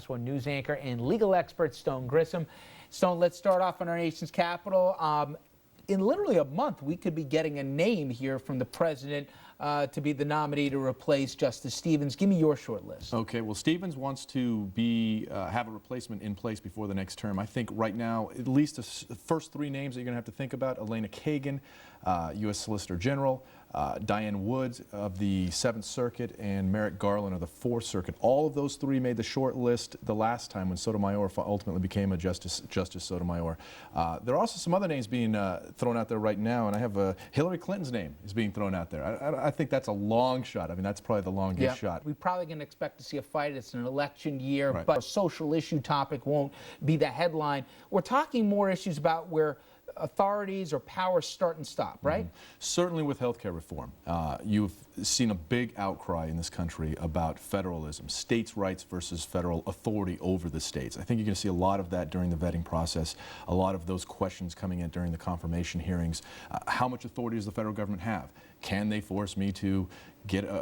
One news anchor and legal expert Stone Grissom. Stone, let's start off in our nation's capital. In literally a month, we could be getting a name here from the president to be the nominee to replace Justice Stevens. Give me your short list. Okay, well, Stevens wants to have a replacement in place before the next term. I think right now, at least the first three names that you're going to have to think about: Elena Kagan, U.S. Solicitor General, Diane Woods of the 7th Circuit, and Merrick Garland of the 4th Circuit. All of those three made the short list the last time when Sotomayor ultimately became a Justice Sotomayor. There are also some other names being thrown out there right now, and I have Hillary Clinton's name is being thrown out there. I think that's a long shot. I mean, that's probably the longest shot. We're probably going to expect to see a fight. It's an election year, right, but a social issue topic won't be the headline. We're talking more issues about where authorities or powers start and stop, right? Certainly with healthcare reform. You've seen a big outcry in this country about federalism, states' rights versus federal authority over the states. I think you're going to see a lot of that during the vetting process, a lot of those questions coming in during the confirmation hearings. How much authority does the federal government have? Can they force me to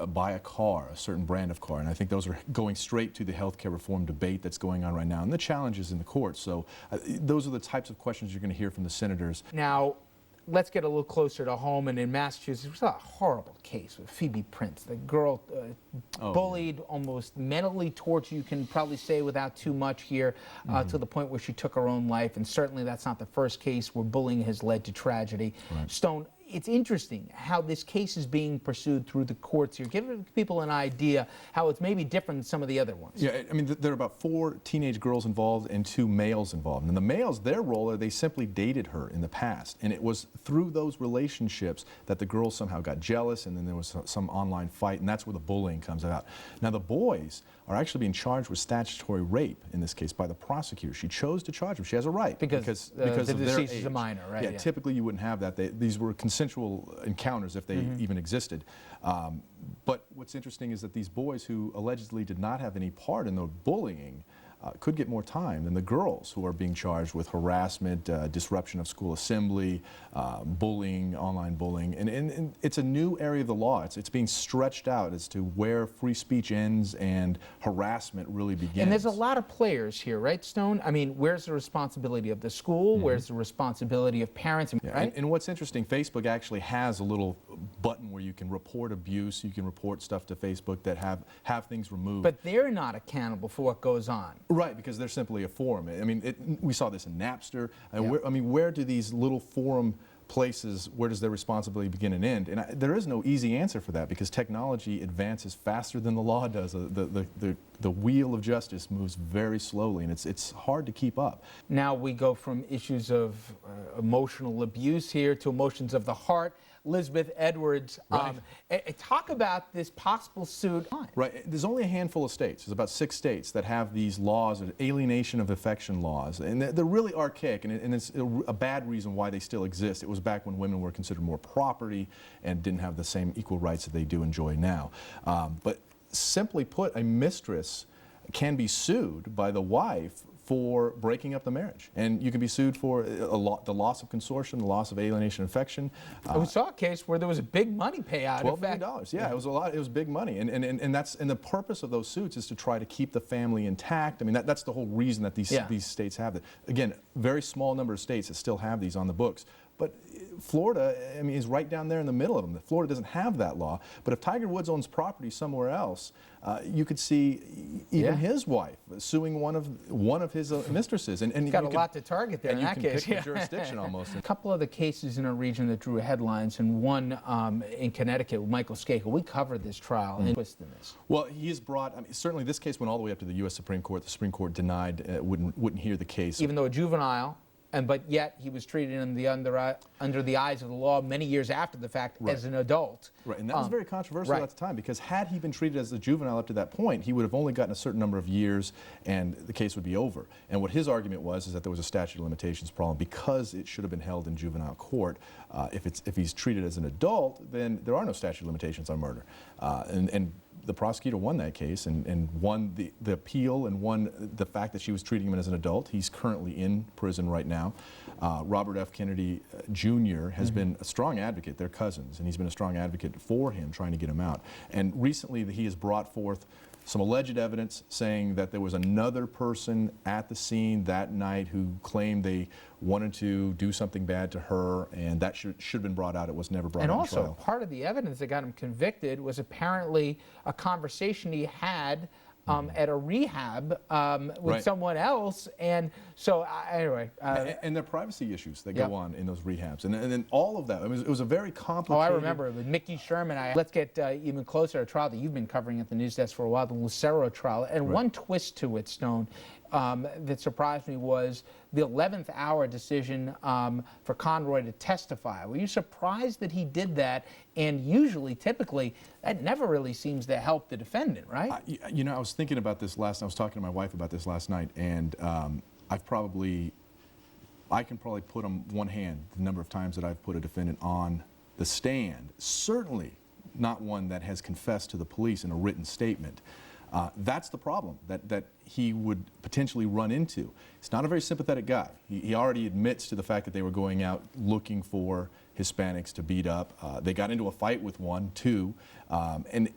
buy a car, a certain brand of car? And I think those are going straight to the healthcare reform debate that's going on right now, and the challenges in the courts. So those are the types of questions you're going to hear from the senators. Now, let's get a little closer to home. And in Massachusetts, it was a horrible case with Phoebe Prince, the girl bullied, almost mentally tortured, you can probably say without too much here, to the point where she took her own life. And certainly that's not the first case where bullying has led to tragedy. Right. Stone, it's interesting how this case is being pursued through the courts here. Give people an idea how it's maybe different than some of the other ones. Yeah, I mean, there are about 4 teenage girls involved and 2 males involved. And the males, their role, they simply dated her in the past. And it was through those relationships that the girls somehow got jealous, and then there was some online fight, and that's where the bullying comes out. Now, the boys are actually being charged with statutory rape in this case by the prosecutor. She chose to charge them. She has a right because the deceased is a minor, right? Yeah, typically you wouldn't have that. These were consensual encounters if they even existed. But what's interesting is that these boys who allegedly did not have any part in the bullying could get more time than the girls who are being charged with harassment, disruption of school assembly, bullying, online bullying. And it's a new area of the law. It's being stretched out as to where free speech ends and harassment really begins. And there's a lot of players here, right, Stone? I mean, where's the responsibility of the school? Where's the responsibility of parents? Right? And what's interesting, Facebook actually has a little button where you can report abuse, you can report stuff to Facebook that have things removed. But they're not accountable for what goes on. Right, because they're simply a forum. I mean, we saw this in Napster. I mean, where do these little forum places, where does their responsibility begin and end? And there is no easy answer for that, because technology advances faster than the law does. The wheel of justice moves very slowly, and it's hard to keep up. Now we go from issues of emotional abuse here to emotions of the heart. Elizabeth Edwards, right. Talk about this possible suit. Right, there's only a handful of states, there's about 6 states that have these laws, alienation of affection laws, and they're really archaic, and it's a bad reason why they still exist. It was back when women were considered more property and didn't have the same equal rights that they do enjoy now. But simply put, a mistress can be sued by the wife for breaking up the marriage, and you can be sued for the loss of consortium, the loss of alienation of affection. We saw a case where there was a big money payout. $12 million. Yeah, it was a lot. It was big money, and the purpose of those suits is to try to keep the family intact. I mean, that's the whole reason that these states have it. Again, very small number of states that still have these on the books. But Florida, I mean, is right down there in the middle of them. Florida doesn't have that law. But if Tiger Woods owns property somewhere else, you could see even his wife suing one of his mistresses. And he's got a lot to target there in that case. Pick the jurisdiction almost. A couple of the cases in our region that drew headlines, and one in Connecticut with Michael Skakel. We covered this trial and twist in this. Well, he has brought. I mean, certainly this case went all the way up to the U.S. Supreme Court. The Supreme Court denied, wouldn't hear the case, even though a juvenile. But yet he was treated under the eyes of the law many years after the fact as an adult. Right, and that was very controversial at the time, because had he been treated as a juvenile up to that point, he would have only gotten a certain number of years and the case would be over. And what his argument was is that there was a statute of limitations problem because it should have been held in juvenile court. If he's treated as an adult, then there are no statute of limitations on murder. And the prosecutor won that case and won the appeal and won the fact that she was treating him as an adult. He's currently in prison right now. Robert F. Kennedy Jr. has been a strong advocate. They're cousins, and he's been a strong advocate for him, trying to get him out. And recently he has brought forth some alleged evidence saying that there was another person at the scene that night who claimed they wanted to do something bad to her, and that should have been brought out. It was never brought out in trial. And also, part of the evidence that got him convicted was apparently a conversation he had at a rehab with someone else, and so anyway. And there are privacy issues that go on in those rehabs, and then all of that. It was a very complicated. Oh, I remember it with Mickey Sherman. Let's get even closer to a trial that you've been covering at the news desk for a while, the Lucero trial, and one twist to it, Stone, that surprised me was the 11th hour decision for Conroy to testify. Were you surprised that he did that? And usually, typically, that never really seems to help the defendant, right? You know, I was thinking about this I was talking to my wife about this last night, and I can probably put on one hand the number of times that I've put a defendant on the stand. Certainly not one that has confessed to the police in a written statement. That's the problem that he would potentially run into. He's not a very sympathetic guy. He already admits to the fact that they were going out looking for Hispanics to beat up. They got into a fight with one, too, and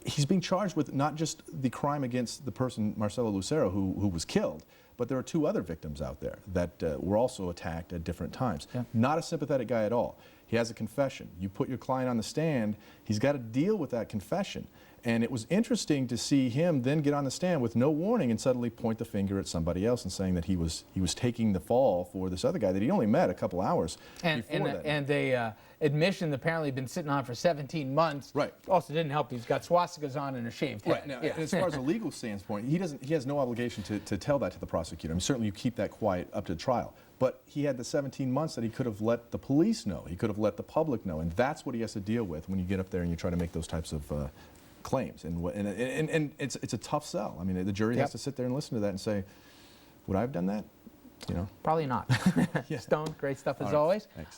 he's being charged with not just the crime against the person, Marcelo Lucero, who was killed, but there are 2 other victims out there that were also attacked at different times. Yeah. Not a sympathetic guy at all. He has a confession. You put your client on the stand, he's got to deal with that confession. And it was interesting to see him then get on the stand with no warning and suddenly point the finger at somebody else and saying that he was taking the fall for this other guy that he only met a couple hours before that. And the admission apparently been sitting on for 17 months. Right. Also didn't help. He's got swastikas on and a shaved head. Right. Now, as far as a legal standpoint, he has no obligation to tell that to the prosecutor. I mean, certainly you keep that quiet up to the trial. But he had the 17 months that he could have let the police know. He could have let the public know. And that's what he has to deal with when you get up there and you try to make those types of claims. And it's a tough sell. I mean, the jury has to sit there and listen to that and say, would I have done that? You know? Probably not. Stone, great stuff as always. Thanks.